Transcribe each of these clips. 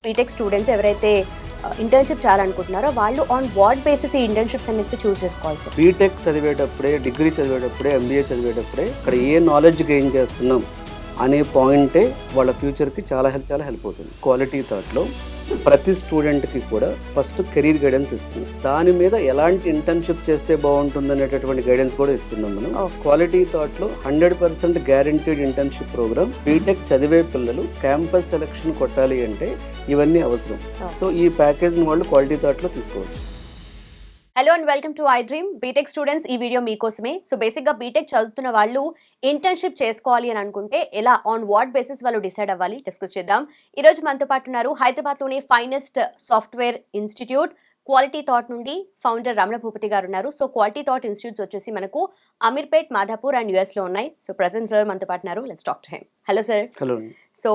BTech students ఎవరైతే internship చేయాలనుకుంటున్నారో వాళ్ళు ఆన్ వాట్ బేసిస్ ఈ ఇంటర్న్‌షిప్స్ అన్నిటిని చూస్ చేసుకోవాలి సార్? బీటెక్ చదివేటప్పుడే, డిగ్రీ చదివేటప్పుడే, ఎంబీఏ చదివేటప్పుడే ఇక్కడ ఏ నాలెడ్జ్ గెయిన్ చేస్తున్నాం అనే పాయింటే వాళ్ళ ఫ్యూచర్కి చాలా హెల్ప్ అవుతుంది. క్వాలిటీ థాట్లో ప్రతి స్టూడెంట్కి కూడా ఫస్ట్ కెరీర్ గైడెన్స్ ఇస్తున్నాం. దాని మీద ఎలాంటి ఇంటర్న్షిప్ చేస్తే బాగుంటుంది అనేటటువంటి గైడెన్స్ కూడా ఇస్తున్నాం మనం. క్వాలిటీ థాట్లో 100% గ్యారంటీడ్ ఇంటర్న్షిప్ ప్రోగ్రామ్. బీటెక్ చదివే పిల్లలు క్యాంపస్ సెలక్షన్ కొట్టాలి అంటే ఇవన్నీ అవసరం. సో ఈ ప్యాకేజ్ని వాళ్ళు క్వాలిటీ థాట్లో తీసుకోవచ్చు. Hello and welcome to I Dream. B Tech students, ఈ వీడియో మీకోసమే. సో బేసిక్గా బీటెక్ చదువుతున్న వాళ్ళు ఇంటర్న్షిప్ చేసుకోవాలి అని అనుకుంటే ఎలా, ఆన్ వాట్ బేసిస్ వాళ్ళు డిసైడ్ అవ్వాలి, డిస్కస్ చేద్దాం. ఈరోజు మనతో పాటు ఉన్నారు హైదరాబాద్లోని finest software institute Quality Thought నుండి ఫౌండర్ రమణ భూపతి గారు ఉన్నారు. సో క్వాలిటీ థాట్ ఇన్స్టిట్యూట్స్ వచ్చేసి మనకు అమీర్పేట్, మాధాపూర్ అండ్ యూఎస్లో ఉన్నాయి. సో ప్రజెంట్ సార్ మనతో పాటు ఉన్నారు. Let's talk to him. Hello sir. Hello. So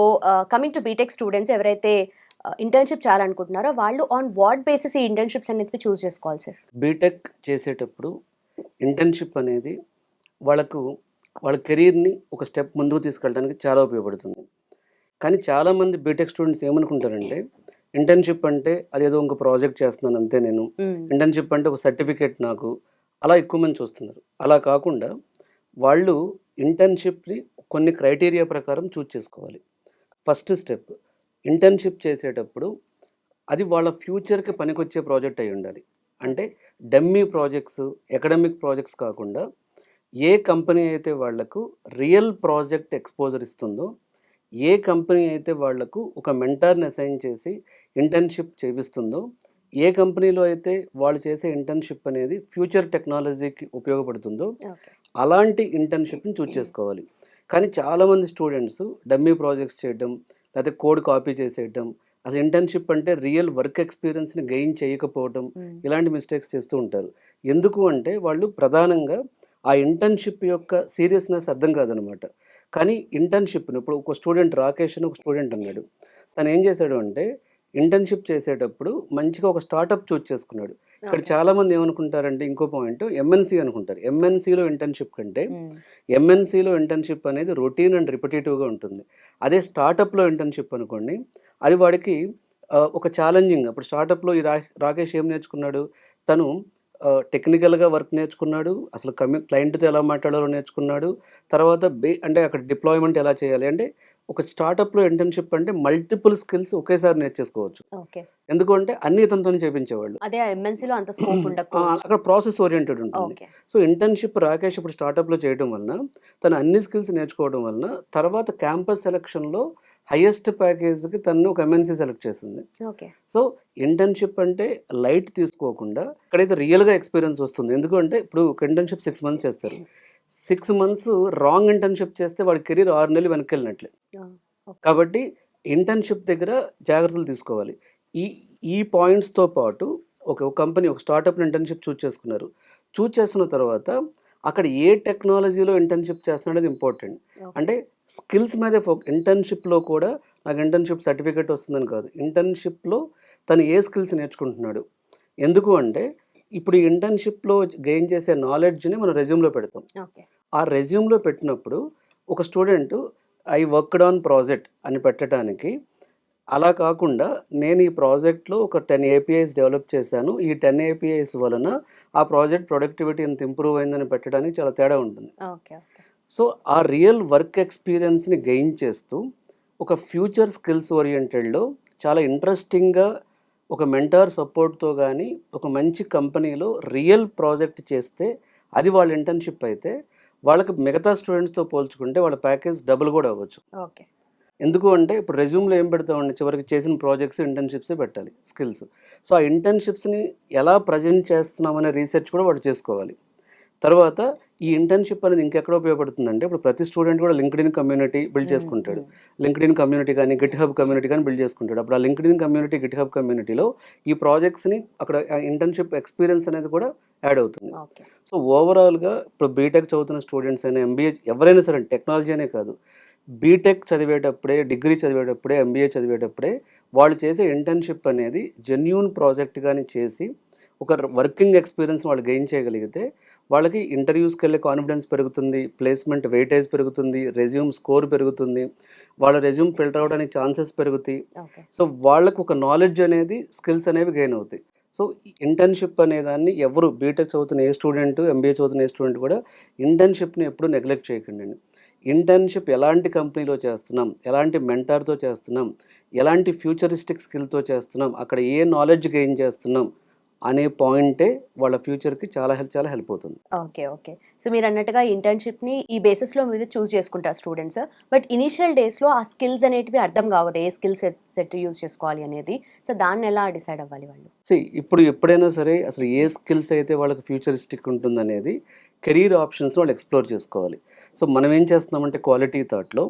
coming to B Tech students ఎవరైతే ఇంటర్న్షిప్ చేయాలనుకుంటున్నారో వాళ్ళు ఆన్ వాట్ బేసిస్ ఈ ఇంటర్న్షిప్స్ అన్నిటిని చూస్ చేసుకోవాలి సార్? బీటెక్ చేసేటప్పుడు ఇంటర్న్షిప్ అనేది వాళ్ళ కెరీర్ని ఒక స్టెప్ ముందుకు తీసుకెళ్ళడానికి చాలా ఉపయోగపడుతుంది. కానీ చాలామంది బీటెక్ స్టూడెంట్స్ ఏమనుకుంటారంటే ఇంటర్న్షిప్ అంటే అదేదో ఇంకో ప్రాజెక్ట్ చేస్తున్నాను అంతే, నేను ఇంటర్న్షిప్ అంటే ఒక సర్టిఫికేట్ నాకు, అలా ఎక్కువ మంది చూస్తున్నారు. అలా కాకుండా వాళ్ళు ఇంటర్న్షిప్ని కొన్ని క్రైటీరియా ప్రకారం చూస్ చేసుకోవాలి. ఫస్ట్ స్టెప్, ఇంటర్న్షిప్ చేసేటప్పుడు అది వాళ్ళ ఫ్యూచర్కి పనికొచ్చే ప్రాజెక్ట్ అయి ఉండాలి. అంటే డమ్మీ ప్రాజెక్ట్స్, అకాడమిక్ ప్రాజెక్ట్స్ కాకుండా ఏ కంపెనీ అయితే వాళ్లకు రియల్ ప్రాజెక్ట్ ఎక్స్పోజర్ ఇస్తుందో, ఏ కంపెనీ అయితే వాళ్లకు ఒక మెంటర్ని అసైన్ చేసి ఇంటర్న్షిప్ చేపిస్తుందో, ఏ కంపెనీలో అయితే వాళ్ళు చేసే ఇంటర్న్షిప్ అనేది ఫ్యూచర్ టెక్నాలజీకి ఉపయోగపడుతుందో అలాంటి ఇంటర్న్షిప్ని చూస్ చేసుకోవాలి. కానీ చాలామంది స్టూడెంట్స్ డమ్మీ ప్రాజెక్ట్స్ చేయడం, లేకపోతే కోడ్ కాపీ చేసేయడం, అసలు ఇంటర్న్షిప్ అంటే రియల్ వర్క్ ఎక్స్పీరియన్స్ని గెయిన్ చేయకపోవడం, ఇలాంటి మిస్టేక్స్ చేస్తూ ఉంటారు. ఎందుకు అంటే వాళ్ళు ప్రధానంగా ఆ ఇంటర్న్షిప్ యొక్క సీరియస్నెస్ అర్థం కాదనమాట. కానీ ఇంటర్న్షిప్ను ఇప్పుడు ఒక స్టూడెంట్ రాకేష్ అని ఒక స్టూడెంట్ అన్నాడు. తను ఏం చేశాడు అంటే ఇంటర్న్షిప్ చేసేటప్పుడు మంచిగా ఒక స్టార్టప్ చూస్ చేసుకున్నాడు. ఇక్కడ చాలామంది ఏమనుకుంటారంటే ఇంకో పాయింట్ ఎంఎన్సీ అనుకుంటారు. ఎంఎన్సీలో ఇంటర్న్షిప్ కంటే ఎంఎన్సీలో ఇంటర్న్షిప్ అనేది రొటీన్ అండ్ రిపిటేటివ్గా ఉంటుంది. అదే స్టార్టప్లో ఇంటర్న్షిప్ అనుకోండి, అది వాడికి ఒక ఛాలెంజింగ్. అప్పుడు స్టార్టప్లో ఈ రాకేష్ ఏం నేర్చుకున్నాడు, తను టెక్నికల్గా వర్క్ నేర్చుకున్నాడు, అసలు క్లయింట్తో ఎలా మాట్లాడాలో నేర్చుకున్నాడు, తర్వాత అంటే అక్కడ డిప్లాయ్మెంట్ ఎలా చేయాలి, అంటే ఒక స్టార్టప్లో ఇంటర్న్షిప్ అంటే మల్టిపుల్ స్కిల్స్ ఒకేసారి నేర్చేసుకోవచ్చు. ఎందుకంటే అన్ని ఇతనితో చేయించేవాళ్ళు. అదే ఎంఎన్సీలో అంత స్కోప్ ఉండకపోవచ్చు. అక్కడ ప్రాసెస్ ఓరియంటెడ్ ఉంటుంది. సో ఇంటర్న్షిప్ రాకేష్ ఇప్పుడు స్టార్టప్లో చేయడం వలన తను అన్ని స్కిల్స్ నేర్చుకోవడం వలన తర్వాత క్యాంపస్ సెలక్షన్లో హైయెస్ట్ ప్యాకేజ్కి తను ఒక ఎంఎన్సీ సెలెక్ట్ చేసింది. సో ఇంటర్న్షిప్ అంటే లైట్ తీసుకోకుండా ఇక్కడైతే రియల్గా ఎక్స్పీరియన్స్ వస్తుంది. ఎందుకంటే ఇప్పుడు ఒక ఇంటర్న్షిప్ 6 months చేస్తారు. 6 months రాంగ్ ఇంటర్న్షిప్ చేస్తే వాడి కెరీర్ 6 నెలలు వెనక్కి వెళ్ళినట్లే. కాబట్టి ఇంటర్న్షిప్ దగ్గర జాగ్రత్తలు తీసుకోవాలి. ఈ పాయింట్స్తో పాటు ఒక కంపెనీ ఒక స్టార్టప్ ఇంటర్న్షిప్ చూస్ చేసుకున్నారు. చూస్ చేసుకున్న తర్వాత అక్కడ ఏ టెక్నాలజీలో ఇంటర్న్షిప్ చేస్తున్నాడేది ఇంపార్టెంట్. అంటే స్కిల్స్ మీద ఇంటర్న్షిప్లో కూడా నాకు ఇంటర్న్షిప్ సర్టిఫికేట్ వస్తుందని కాదు, ఇంటర్న్షిప్లో తను ఏ స్కిల్స్ నేర్చుకుంటున్నాడు. ఎందుకు అంటే ఇప్పుడు ఈ ఇంటర్న్షిప్లో గెయిన్ చేసే నాలెడ్జ్ని మనం రెజ్యూమ్లో పెడతాం. ఆ రెజ్యూమ్లో పెట్టినప్పుడు ఒక student I worked on project అని పెట్టడానికి, అలా కాకుండా నేను ఈ ప్రాజెక్ట్లో ఒక 10 APIs డెవలప్ చేశాను, ఈ 10 APIs వలన ఆ ప్రాజెక్ట్ ప్రొడక్టివిటీ ఎంత ఇంప్రూవ్ అయిందని పెట్టడానికి చాలా తేడా ఉంటుంది. సో ఆ రియల్ వర్క్ ఎక్స్పీరియన్స్ని గెయిన్ చేస్తూ ఒక ఫ్యూచర్ స్కిల్స్ ఓరియంటెడ్లో చాలా ఇంట్రెస్టింగ్గా ఒక మెంటార్ సపోర్ట్తో కానీ ఒక మంచి కంపెనీలో రియల్ ప్రాజెక్ట్ చేస్తే అది వాళ్ళ ఇంటర్న్షిప్ అయితే వాళ్ళకి మిగతా స్టూడెంట్స్తో పోల్చుకుంటే వాళ్ళ ప్యాకేజ్ డబుల్ కూడా అవ్వచ్చు. ఎందుకు అంటే ఇప్పుడు రెజ్యూమ్లో ఏం పెడతామండి, చివరికి చేసిన ప్రాజెక్ట్స్ ఇంటర్న్షిప్సే పెట్టాలి స్కిల్స్. సో ఆ ఇంటర్న్షిప్స్ని ఎలా ప్రజెంట్ చేస్తున్నామనే రీసెర్చ్ కూడా వాడు చేసుకోవాలి. తర్వాత ఈ ఇంటర్న్షిప్ అనేది ఇంకెక్కడ ఉపయోగపడుతుందంటే ఇప్పుడు ప్రతి స్టూడెంట్ కూడా లింక్డ్ఇన్ కమ్యూనిటీ బిల్డ్ చేసుకుంటాడు. లింక్డ్ఇన్ కమ్యూనిటీ కానీ గిట్హబ్ కమ్యూనిటీ కానీ బిల్డ్ చేసుకుంటాడు. అప్పుడు ఆ లింక్డ్ఇన్ కమ్యూనిటీ, గిట్హబ్ కమ్యూనిటీలో ఈ ప్రాజెక్ట్స్ని అక్కడ ఇంటర్న్షిప్ ఎక్స్పీరియన్స్ అనేది కూడా యాడ్ అవుతుంది. సో ఓవరాల్గా ఇప్పుడు బీటెక్ చదువుతున్న స్టూడెంట్స్ అయినా, ఎంబీఏ ఎవరైనా సరే, టెక్నాలజీ అనే కాదు, బీటెక్ చదివేటప్పుడే, డిగ్రీ చదివేటప్పుడే, ఎంబీఏ చదివేటప్పుడే వాళ్ళు చేసే ఇంటర్న్షిప్ అనేది జెన్యూన్ ప్రాజెక్ట్ కానీ చేసి ఒక వర్కింగ్ ఎక్స్పీరియన్స్ వాళ్ళు గెయిన్ చేయగలిగితే వాళ్ళకి ఇంటర్వ్యూస్కి వెళ్ళే కాన్ఫిడెన్స్ పెరుగుతుంది, ప్లేస్మెంట్ వెయిటేజ్ పెరుగుతుంది, రెజ్యూమ్ స్కోర్ పెరుగుతుంది, వాళ్ళ రెజ్యూమ్ ఫిల్టర్ అవడానికి ఛాన్సెస్ పెరుగుతాయి. ఓకే. సో వాళ్ళకు ఒక నాలెడ్జ్ అనేది, స్కిల్స్ అనేవి గెయిన్ అవుతాయి. సో ఇంటర్న్‌షిప్ అనేదాన్ని ఎవరు బీటెక్ చదువుతున్న ఏ స్టూడెంట్, ఎంబీఏ చదువుతున్న ఏ స్టూడెంట్ కూడా ఇంటర్న్‌షిప్‌ని ఎప్పుడూ నెగ్లెక్ట్ చేయకండండి. ఇంటర్న్‌షిప్ ఎలాంటి కంపెనీలో చేస్తున్నాం, ఎలాంటి మెంటార్‌తో చేస్తున్నాం, ఎలాంటి ఫ్యూచరిస్టిక్ స్కిల్‌తో చేస్తున్నాం, అక్కడ ఏ నాలెడ్జ్ గెయిన్ చేస్తున్నాం అనే పాయింటే వాళ్ళ ఫ్యూచర్‌కి చాలా హెల్ప్ అవుతుంది. ఓకే. ఓకే. సో మీరన్నట్టుగా ఇంటర్న్‌షిప్‌ని ఈ బేసిస్‌లో మీరు చూజ్ చేసుకుంటారు స్టూడెంట్స్. బట్ ఇనీషియల్ డేస్‌లో ఆ స్కిల్స్ అనేటివి అర్థం కావదు. ఏ స్కిల్ సెట్ యూజ్ చేసుకోవాలి అనేది. సో దాన్ని ఎలా డిసైడ్ అవ్వాలి వాళ్ళు? ఇప్పుడు ఎప్పుడైనా సరే అసలు ఏ స్కిల్స్ అయితే వాళ్ళకి ఫ్యూచరిస్టిక్ ఉంటుందనేది కెరీర్ ఆప్షన్స్ వాళ్ళు ఎక్స్‌ప్లోర్ చేసుకోవాలి. సో మనం ఏం చేస్తున్నామంటే క్వాలిటీ థాట్‌లో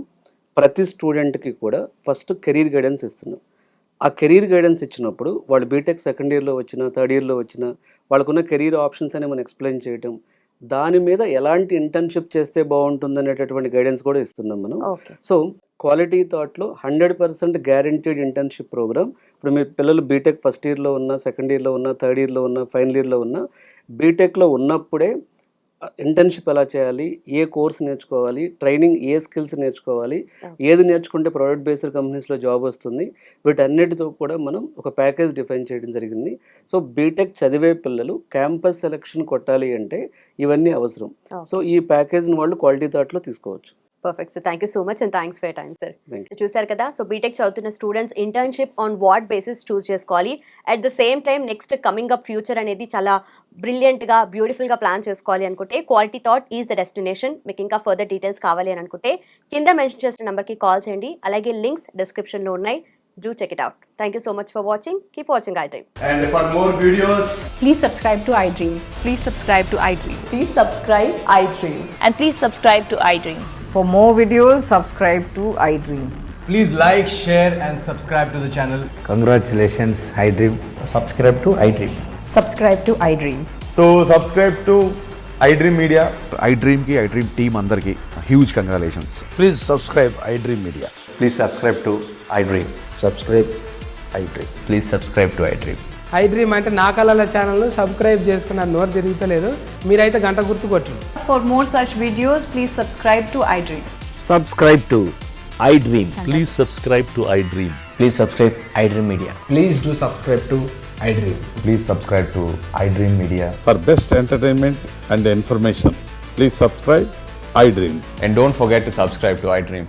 ప్రతి స్టూడెంట్‌కి కూడా ఫస్ట్ కెరీర్ గైడెన్స్ ఇస్తున్నాం. ఆ కెరీర్ గైడెన్స్ ఇచ్చినప్పుడు వాళ్ళు బీటెక్ సెకండ్ ఇయర్‌లో వచ్చినా, థర్డ్ ఇయర్‌లో వచ్చినా వాళ్ళకున్న కెరీర్ ఆప్షన్స్ అనేవి మనం ఎక్స్‌ప్లెయిన్ చేయటం. దాని మీద ఎలాంటి ఇంటర్న్‌షిప్ చేస్తే బావుంటుందనేటటువంటి గైడెన్స్ కూడా ఇస్తున్నాం మనం. ఓకే. సో క్వాలిటీ థాట్‌లో 100% గ్యారంటీడ్ ఇంటర్న్‌షిప్ ప్రోగ్రామ్. ఇప్పుడు మీ పిల్లలు బీటెక్ ఫస్ట్ ఇయర్‌లో ఉన్నా, సెకండ్ ఇయర్‌లో ఉన్నా, థర్డ్ ఇయర్‌లో ఉన్నా, ఫైనల్ ఇయర్‌లో ఉన్నా, బీటెక్‌లో ఉన్నప్పుడే ఇంటర్న్‌షిప్ ఎలా చేయాలి, ఏ కోర్స్ నేర్చుకోవాలి, ట్రైనింగ్ ఏ స్కిల్స్ నేర్చుకోవాలి, ఏది నేర్చుకుంటే ప్రొడక్ట్ బేస్డ్ కంపెనీస్‌లో జాబ్ వస్తుంది, వీటన్నిటితో కూడా మనం ఒక ప్యాకేజ్ డిఫైన్ చేయడం జరిగింది. సో బీటెక్ చదివే పిల్లలు క్యాంపస్ సెలక్షన్ కొట్టాలి అంటే ఇవన్నీ అవసరం. సో ఈ ప్యాకేజ్‌ని వాళ్ళు క్వాలిటీ థాట్‌లో తీసుకోవచ్చు. Perfect sir. Thank you so much and thanks for your time sir. Thank you. చూసారు కదా, సో బీటెక్ చదువుతున్న students internship on what basis choose చేసుకోవాలి. At the same time next coming up future అనేది చాలా బ్రిలియంట్‌గా, బ్యూటిఫుల్‌గా ప్లాన్ చేసుకోవాలి అనుకుంటే quality thought is the destination. మీకు ఇంకా ఫర్దర్ డీటెయిల్స్ కావాలి అని అనుకుంటే కింద మెన్షన్ చేసిన నెంబర్కి కాల్ చేయండి. అలాగే లింక్స్ డిస్క్రిప్షన్లో ఉన్నాయి. Do check it out. Thank you so much for watching. Keep watching iDream. And for more videos, Please subscribe to iDream. Please subscribe to iDream. Please subscribe iDream. And please subscribe to iDream. For more videos, subscribe to iDream. please like, share, and subscribe to the channel. Congratulations, iDream. Subscribe to iDream. Subscribe to iDream. So subscribe to iDream Media. iDream team అందరికి huge congratulations. Please subscribe iDream Media. Please subscribe to iDream. Subscribe iDream. Please subscribe to iDream. iDream అంటే నా కళల ఛానల్ను subscribe చేసుకున్న నోరు తిరుగుతలేదు. మీరైతే గంట గుర్తు కొట్టండి. For more such videos, please subscribe to iDream. Subscribe to iDream. Please subscribe to iDream. Please subscribe iDream Media. Please do subscribe to iDream. Please subscribe to iDream Media. For best entertainment and information, please subscribe iDream. And don't forget to subscribe to iDream.